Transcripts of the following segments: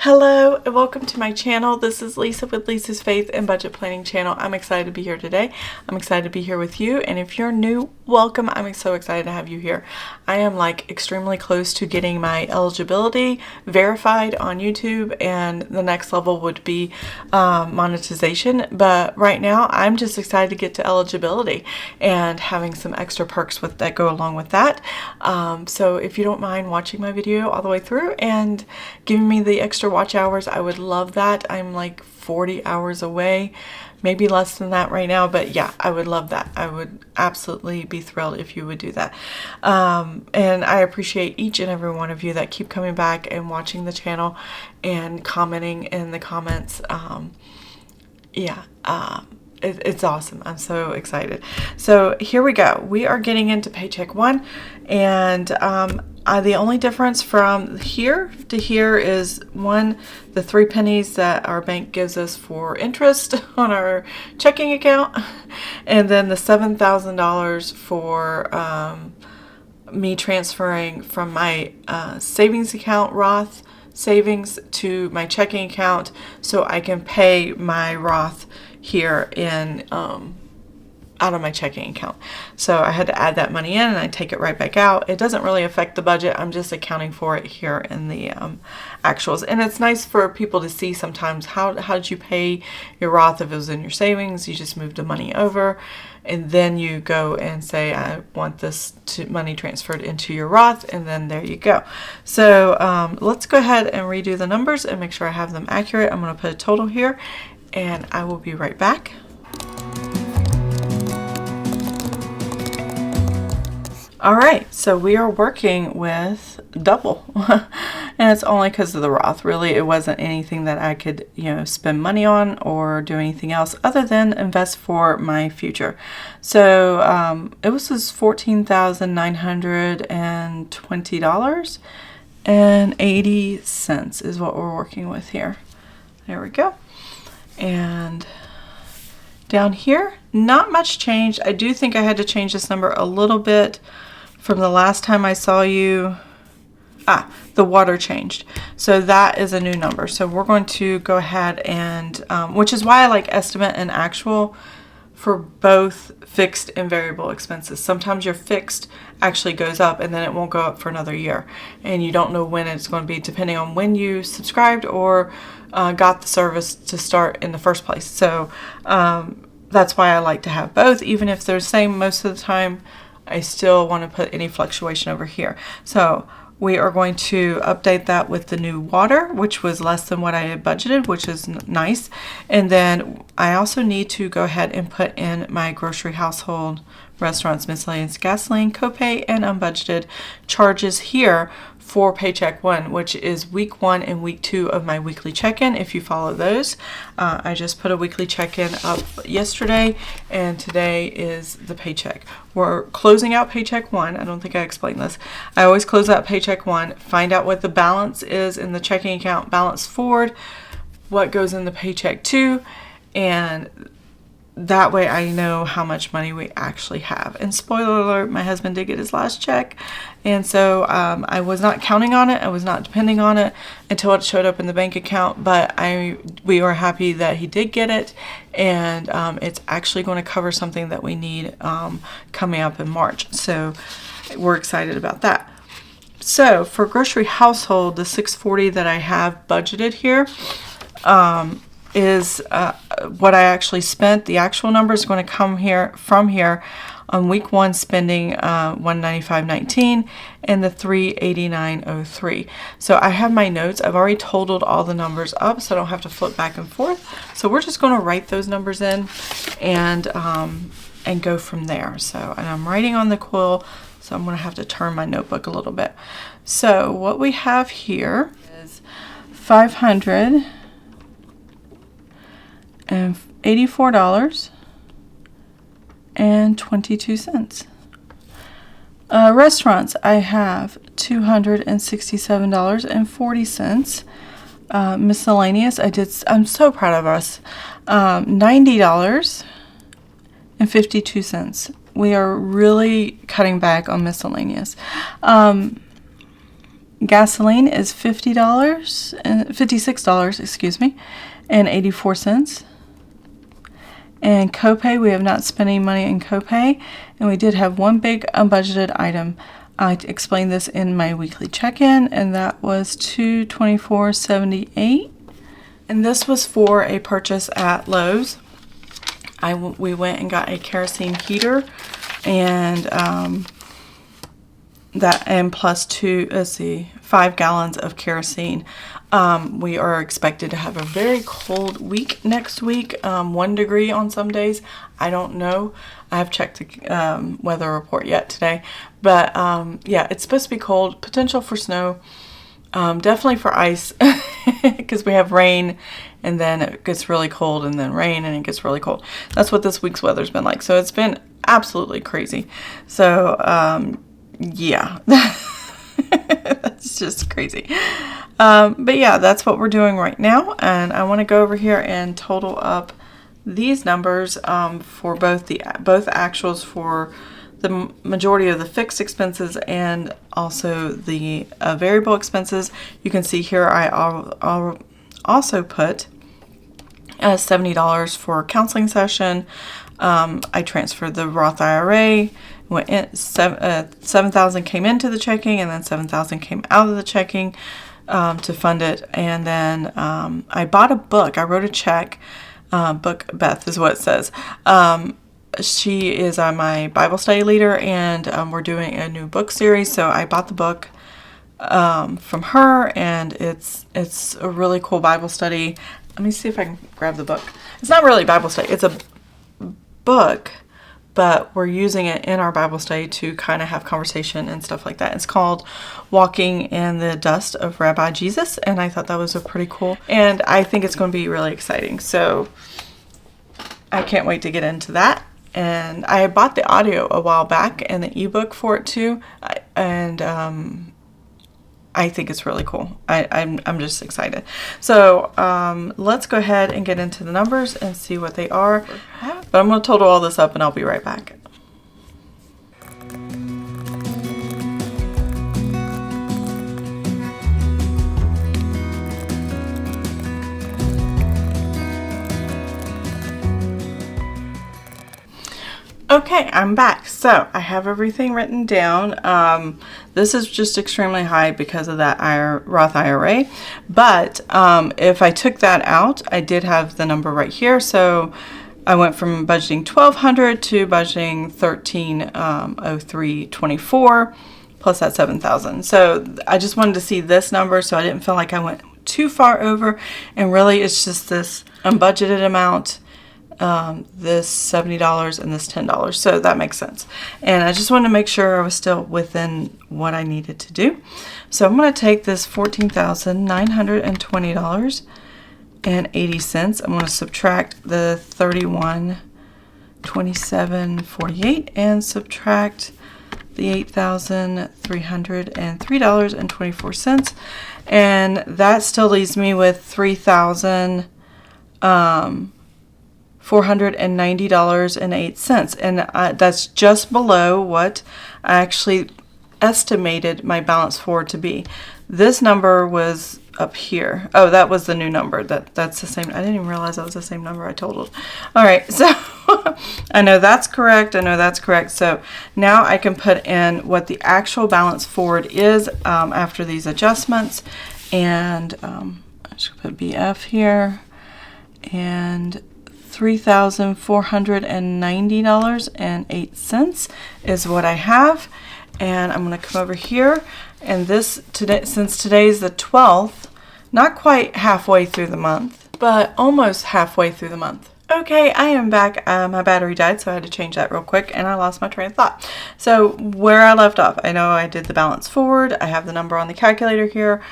Hello and welcome to my channel. This is Lisa with Lisa's Faith and Budget Planning channel. I'm excited to be here today. I'm excited to be here with you, and if you're new, welcome. I'm so excited to have you here. I am like extremely close to getting my eligibility verified on YouTube, and the next level would be monetization, but right now I'm just excited to get to eligibility and having some extra perks that go along with that. So if you don't mind watching my video all the way through and giving me the extra watch hours, I would love that. I'm like 40 hours away, maybe less than that right now, but yeah, I would love that. I would absolutely be thrilled if you would do that. And I appreciate each and every one of you that keep coming back and watching the channel and commenting in the comments. It's awesome. I'm so excited. So here we go. We are getting into Paycheck 1, and the only difference from here to here is the 3 pennies that our bank gives us for interest on our checking account, and then the $7,000 for me transferring from my savings account, Roth savings, to my checking account so I can pay my Roth here in out of my checking account. So I had to add that money in and I take it right back out. It doesn't really affect the budget. I'm just accounting for it here in the actuals. And it's nice for people to see sometimes how did you pay your Roth if it was in your savings. You just moved the money over and then you go and say, I want this money transferred into your Roth, and then there you go. So let's go ahead and redo the numbers and make sure I have them accurate. I'm going to put a total here and I will be right back. All right, so we are working with double, and it's only because of the Roth. Really, it wasn't anything that I could, spend money on or do anything else other than invest for my future. So it was just $14,920.80 is what we're working with here. There we go. And down here, not much change. I do think I had to change this number a little bit from the last time I saw you. The water changed. So that is a new number. So we're going to go ahead and, which is why I like estimate and actual for both fixed and variable expenses. Sometimes your fixed actually goes up and then it won't go up for another year. And you don't know when it's going to be, depending on when you subscribed or got the service to start in the first place. So that's why I like to have both. Even if they're the same most of the time, I still want to put any fluctuation over here. So we are going to update that with the new water, which was less than what I had budgeted, which is nice. And then I also need to go ahead and put in my grocery, household, restaurants, miscellaneous, gasoline, copay, and unbudgeted charges here for Paycheck 1, which is week 1 and week 2 of my weekly check-in. If you follow those, I just put a weekly check-in up yesterday, and today is the paycheck. We're closing out Paycheck 1. I don't think I explained this. I always close out Paycheck 1, find out what the balance is in the checking account, balance forward, what goes in the Paycheck 2, and that way I know how much money we actually have. And spoiler alert, my husband did get his last check. And so I was not counting on it. I was not depending on it until it showed up in the bank account. But we were happy that he did get it. And it's actually going to cover something that we need coming up in March. So we're excited about that. So for grocery household, the $640 that I have budgeted here, is what I actually spent. The actual number is going to come from here on week 1, spending $195.19 and the $389.03. So I have my notes. I've already totaled all the numbers up, so I don't have to flip back and forth. So we're just going to write those numbers in and go from there. So, and I'm writing on the quill, so I'm going to have to turn my notebook a little bit. So what we have here is $584.22. Restaurants, I have $267.40. Miscellaneous, I'm so proud of us, $90.52. We are really cutting back on miscellaneous. Gasoline is $56, excuse me, and 84 cents. And copay, we have not spent any money in copay, and we did have one big unbudgeted item. I explained this in my weekly check-in, and that was $224.78. And this was for a purchase at Lowe's. We went and got a kerosene heater, and plus 5 gallons of kerosene. We are expected to have a very cold week next week, 1 degree on some days. I don't know. I have checked the weather report yet today. But yeah, it's supposed to be cold. Potential for snow. Definitely for ice because we have rain and then it gets really cold and then rain and it gets really cold. That's what this week's weather's been like. So it's been absolutely crazy. So yeah, that's just crazy. But yeah, that's what we're doing right now. And I want to go over here and total up these numbers for both actuals for the majority of the fixed expenses and also the variable expenses. You can see here I'll also put $70 for a counseling session. I transferred the Roth IRA. Went in, $7,000 came into the checking, and then $7,000 came out of the checking to fund it. And then I bought a book. I wrote a check. Book Beth is what it says. She is my Bible study leader, and we're doing a new book series. So I bought the book from her, and it's a really cool Bible study. Let me see if I can grab the book. It's not really Bible study. It's a book, but we're using it in our Bible study to kind of have conversation and stuff like that. It's called Walking in the Dust of Rabbi Jesus, and I thought that was a pretty cool, and I think it's going to be really exciting. So I can't wait to get into that. And I bought the audio a while back and the ebook for it too, and I think it's really cool. I'm just excited. So let's go ahead and get into the numbers and see what they are. But I'm going to total all this up and I'll be right back. Okay, I'm back. So I have everything written down. This is just extremely high because of that Roth IRA. But if I took that out, I did have the number right here. So I went from budgeting $1,200 to budgeting $1,303.24 plus that $7,000. So I just wanted to see this number, so I didn't feel like I went too far over. And really, it's just this unbudgeted amount. This $70 and this $10. So that makes sense. And I just wanted to make sure I was still within what I needed to do. So I'm going to take this $14,920.80. I'm going to subtract the $31,27.48 and subtract the $8,303.24. And that still leaves me with $490.08, and that's just below what I actually estimated my balance for to be. This number was up here. Oh, that was the new number. That's the same. I didn't even realize that was the same number I totaled. All right, so I know that's correct. So now I can put in what the actual balance forward is after these adjustments, and I should put BF here, and $3,490.08 is what I have. And I'm going to come over here, and this today, since today's the 12th, not quite halfway through the month, but almost halfway through the month. Okay, I am back. My battery died, so I had to change that real quick, and I lost my train of thought. So where I left off, I know I did the balance forward. I have the number on the calculator here.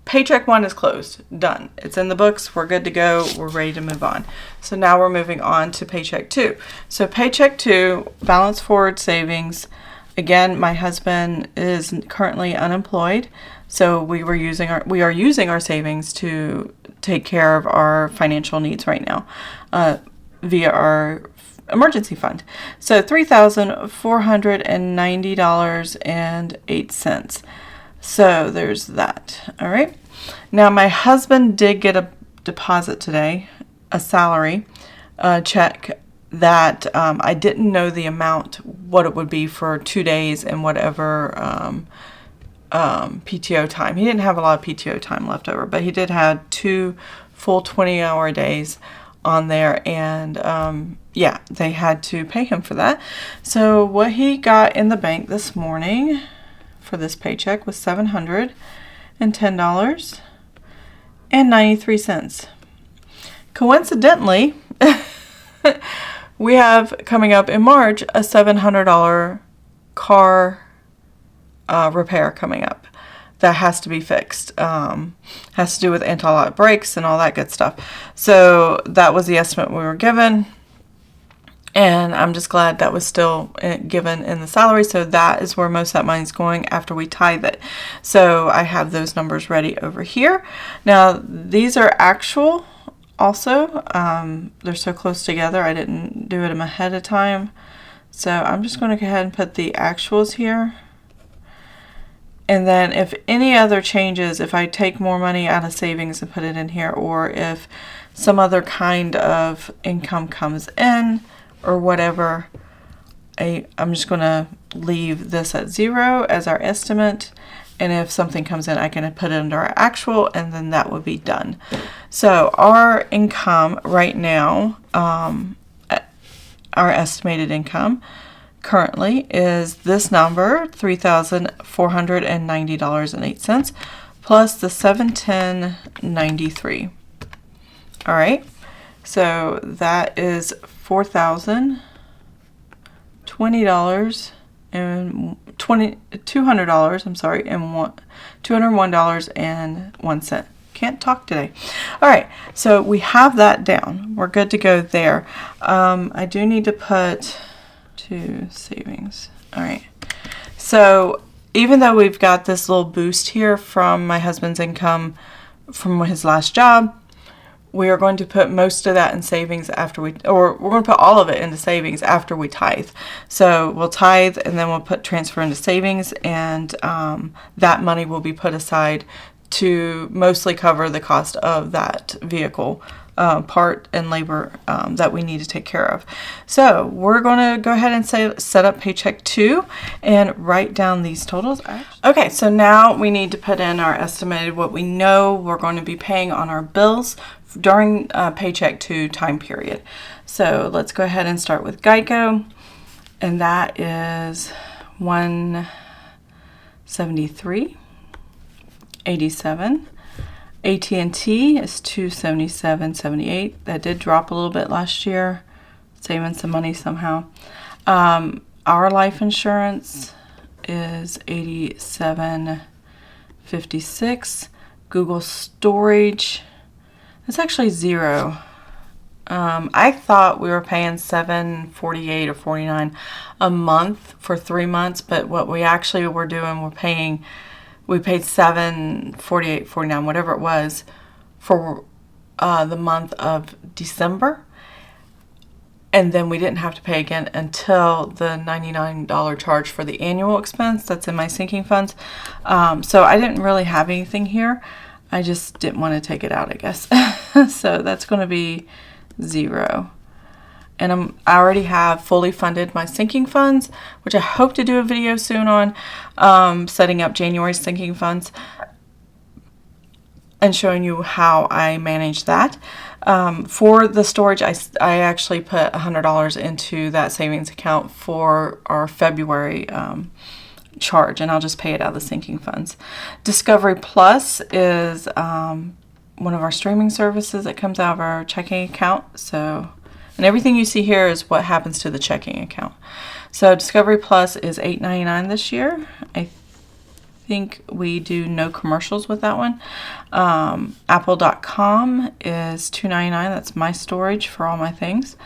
Paycheck 1 is closed. Done. It's in the books. We're good to go. We're ready to move on. So now we're moving on to Paycheck 2. So Paycheck 2, balance forward savings. Again, my husband is currently unemployed, so we are using our savings to take care of our financial needs right now via our emergency fund. So $3,490.08. So there's that. All right. Now my husband did get a deposit today, a salary check that I didn't know the amount, what it would be for 2 days and whatever PTO time. He didn't have a lot of PTO time left over, but he did have 2 full 20-hour days on there, and yeah, they had to pay him for that. So what he got in the bank this morning for this paycheck was $710.93. Coincidentally, we have coming up in March a $700 car repair coming up that has to be fixed. Has to do with anti-lock brakes and all that good stuff. So that was the estimate we were given, and I'm just glad that was still given in the salary. So that is where most of that money is going after we tithe it. So I have those numbers ready over here. Now these are actual also. They're so close together, I didn't do it ahead of time. So I'm just going to go ahead and put the actuals here. And then if any other changes, if I take more money out of savings and put it in here, or if some other kind of income comes in or whatever, I'm just going to leave this at 0 as our estimate. And if something comes in, I can put it under our actual, and then that would be done. So our income right now, our estimated income currently is this number, $3,490.08 plus the $710.93. All right, so that is $4,020 and $200. I'm sorry, and $201.01. Can't talk today. All right, so we have that down. We're good to go there. I do need to put to savings. All right, so even though we've got this little boost here from my husband's income from his last job, we are going to put most of that in savings after we're going to put all of it into savings after we tithe. So we'll tithe and then we'll transfer into savings, and that money will be put aside to mostly cover the cost of that vehicle part and labor that we need to take care of. So we're going to go ahead and set up Paycheck 2 and write down these totals. Okay, so now we need to put in our estimated what we know we're going to be paying on our bills during Paycheck 2 time period. So let's go ahead and start with Geico, and that is $173.87. AT&T is $277.78. That did drop a little bit last year, saving some money somehow. Our life insurance is $87.56. Google storage, it's actually 0. I thought we were paying $7.48 or $7.49 a month for 3 months, but what we actually were doing, we paid $7.48, $7.49, whatever it was, for the month of December. And then we didn't have to pay again until the $99 charge for the annual expense that's in my sinking funds. So I didn't really have anything here. I just didn't want to take it out, I guess. So that's going to be 0. And I already have fully funded my sinking funds, which I hope to do a video soon on, setting up January's sinking funds and showing you how I manage that. For the storage, I actually put $100 into that savings account for our February charge, and I'll just pay it out of the sinking funds. Discovery Plus is one of our streaming services that comes out of our checking account. And everything you see here is what happens to the checking account. So Discovery Plus is $8.99 this year. I think we do no commercials with that one. Apple.com is $2.99. That's my storage for all my things,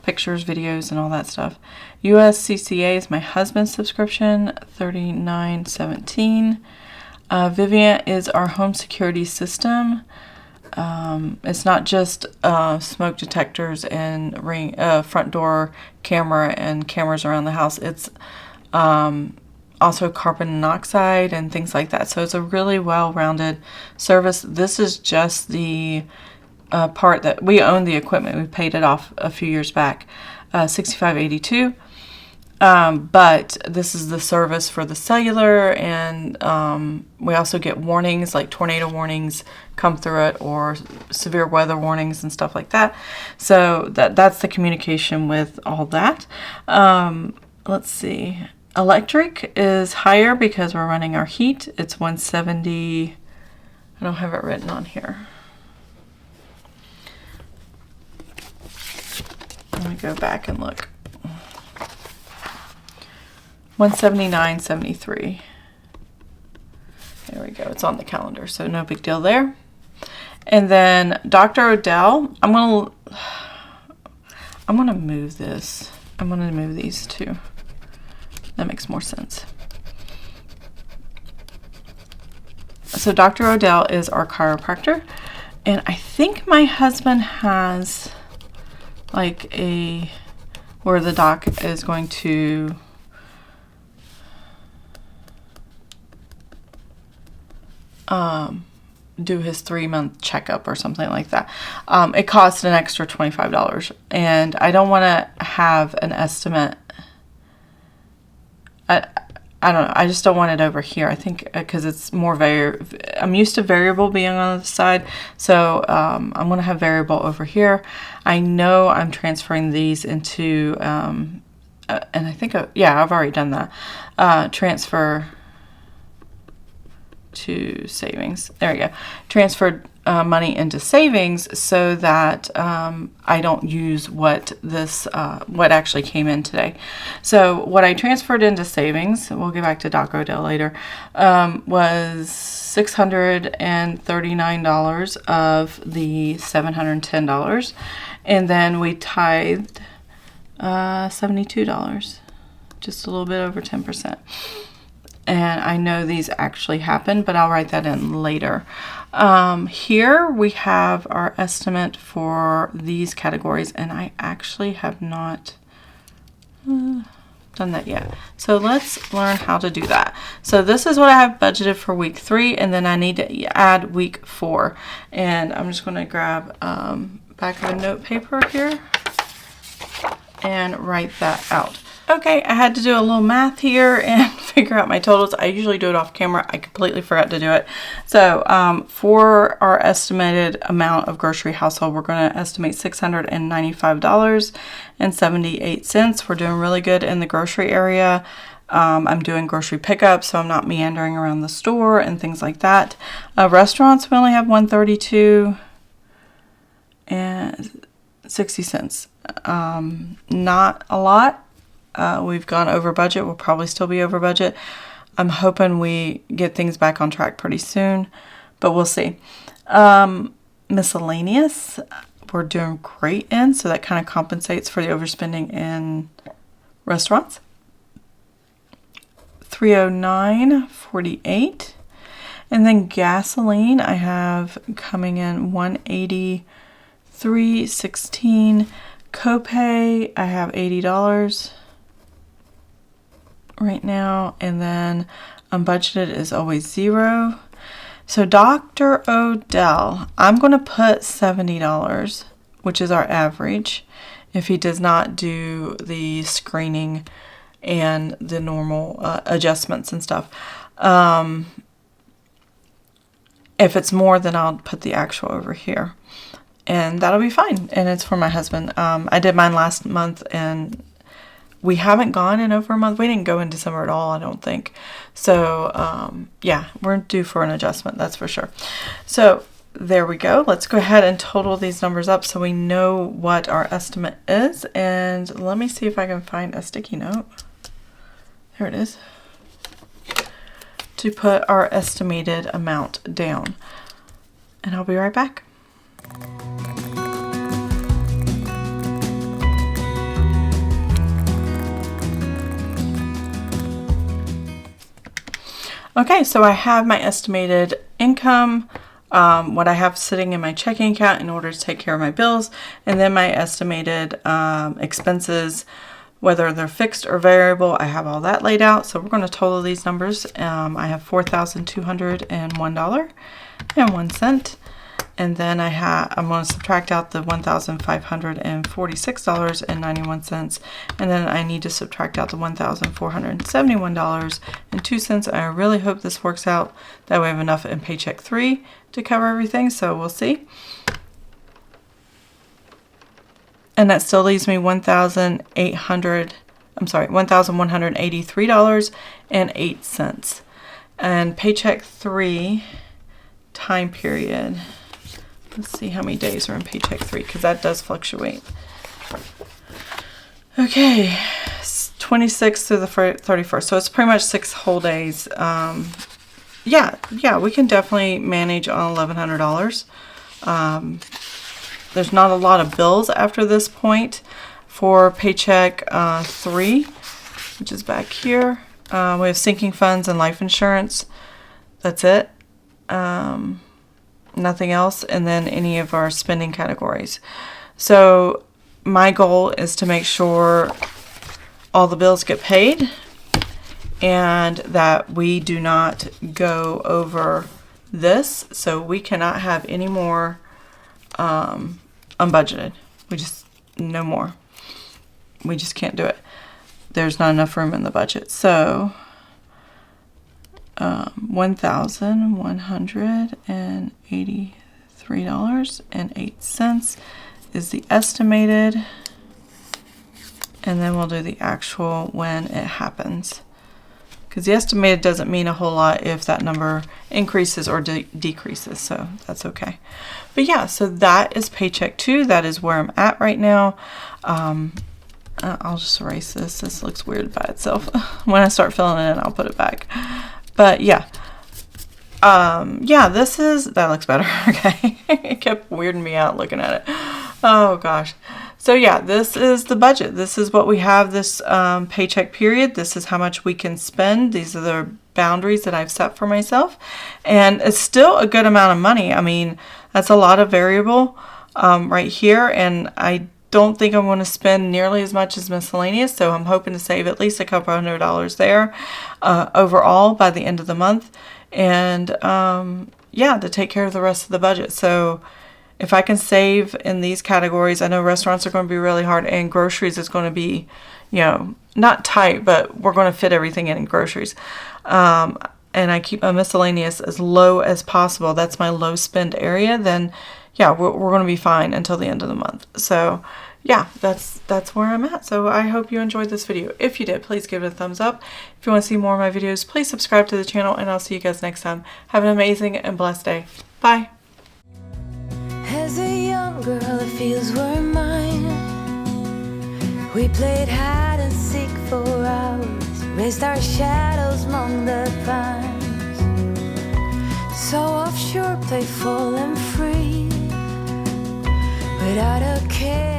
pictures, videos, and all that stuff. USCCA is my husband's subscription, $39.17. Vivint is our home security system. It's not just smoke detectors and front door camera and cameras around the house. It's all also carbon monoxide and things like that. So it's a really well-rounded service. This is just the part that we own the equipment. We paid it off a few years back, $65.82. But this is the service for the cellular, and we also get warnings like tornado warnings come through it, or severe weather warnings and stuff like that. So that's the communication with all that. Let's see. Electric is higher because we're running our heat. It's $170. I don't have it written on here. Let me go back and look. $179.73. There we go. It's on the calendar, so no big deal there. And then Dr. Odell, I'm gonna move this. I'm gonna move these two. That makes more sense. So Dr. Odell is our chiropractor, and I think my husband has like where the doc is going to do his 3-month checkup or something like that. It costs an extra $25, and I don't want to have an estimate. I don't know. I just don't want it over here. I think because it's more I'm used to variable being on the side, so I'm going to have variable over here. I know I'm transferring these into, and I think, yeah, I've already done that. Transfer to savings. There we go. Transferred money into savings so that I don't use what actually came in today. So what I transferred into savings, we'll get back to Doc Odell later, was $639 of the $710, and then we tithed $72, just a little bit over 10%. And I know these actually happened, but I'll write that in later. Here we have our estimate for these categories, and I actually have not done that yet. So let's learn how to do that. So this is what I have budgeted for week 3, and then I need to add week 4. And I'm just going to grab back of a note paper here and write that out. Okay, I had to do a little math here and figure out my totals. I usually do it off camera. I completely forgot to do it. So for our estimated amount of grocery household, we're going to estimate $695.78. We're doing really good in the grocery area. I'm doing grocery pickup, so I'm not meandering around the store and things like that. Restaurants, we only have $132 and 60 cents. Not a lot. We've gone over budget. We'll probably still be over budget. I'm hoping we get things back on track pretty soon, but we'll see. Miscellaneous, we're doing great in, so that kind of compensates for the overspending in restaurants. $309.48. And then gasoline, I have coming in $183.16. Copay, I have $80 right now, and then unbudgeted is always 0. So Dr. Odell, I'm going to put $70, which is our average, if he does not do the screening and the normal adjustments and stuff. If it's more, then I'll put the actual over here, and that'll be fine. And it's for my husband. I did mine last month, and we haven't gone in over a month. We didn't go in December at all, I don't think. So, yeah, we're due for an adjustment, that's for sure. So, there we go. Let's go ahead and total these numbers up so we know what our estimate is. And let me see if I can find a sticky note. There it is. To put our estimated amount down. And I'll be right back. Okay, so I have my estimated income, what I have sitting in my checking account in order to take care of my bills, and then my estimated expenses, whether they're fixed or variable. I have all that laid out. So we're going to total these numbers. I have $4,201.01. And then I'm going to subtract out the $1,546.91, and then I need to subtract out the $1,471.02. I really hope this works out. That way I have enough in Paycheck 3 to cover everything, so we'll see. And that still leaves me $1,183.08. And Paycheck 3 time period. Let's see how many days are in Paycheck 3, because that does fluctuate. Okay, 26th through the 31st. So it's pretty much 6 whole days. Yeah, we can definitely manage on $1,100. There's not a lot of bills after this point for Paycheck 3, which is back here. We have sinking funds and life insurance. That's it. Nothing else, and then any of our spending categories. So my goal is to make sure all the bills get paid and that we do not go over this. So we cannot have any more unbudgeted. No more. We just can't do it. There's not enough room in the budget. So $1,183.08 is the estimated, and then we'll do the actual when it happens, because the estimated doesn't mean a whole lot if that number increases or decreases, so that's okay. But yeah, so that is Paycheck 2. That is where I'm at right now. I'll just erase this. This looks weird by itself. When I start filling it in, I'll put it back. But yeah, that looks better. Okay. It kept weirding me out looking at it. Oh gosh. So yeah, this is the budget. This is what we have this paycheck period. This is how much we can spend. These are the boundaries that I've set for myself. And it's still a good amount of money. I mean, that's a lot of variable right here. And I don't think I'm going to spend nearly as much as miscellaneous, so I'm hoping to save at least a couple $100 there overall by the end of the month, and yeah, to take care of the rest of the budget. So if I can save in these categories, I know restaurants are going to be really hard, and groceries is going to be, not tight, but we're going to fit everything in groceries. And I keep my miscellaneous as low as possible. That's my low spend area. Then yeah, we're going to be fine until the end of the month. So yeah, that's where I'm at. So I hope you enjoyed this video. If you did, please give it a thumbs up. If you want to see more of my videos, please subscribe to the channel, and I'll see you guys next time. Have an amazing and blessed day. Bye. As a young girl, the fields were mine. We played hide and seek for hours, raised our shadows among the pines. So offshore, playful and free, without a care.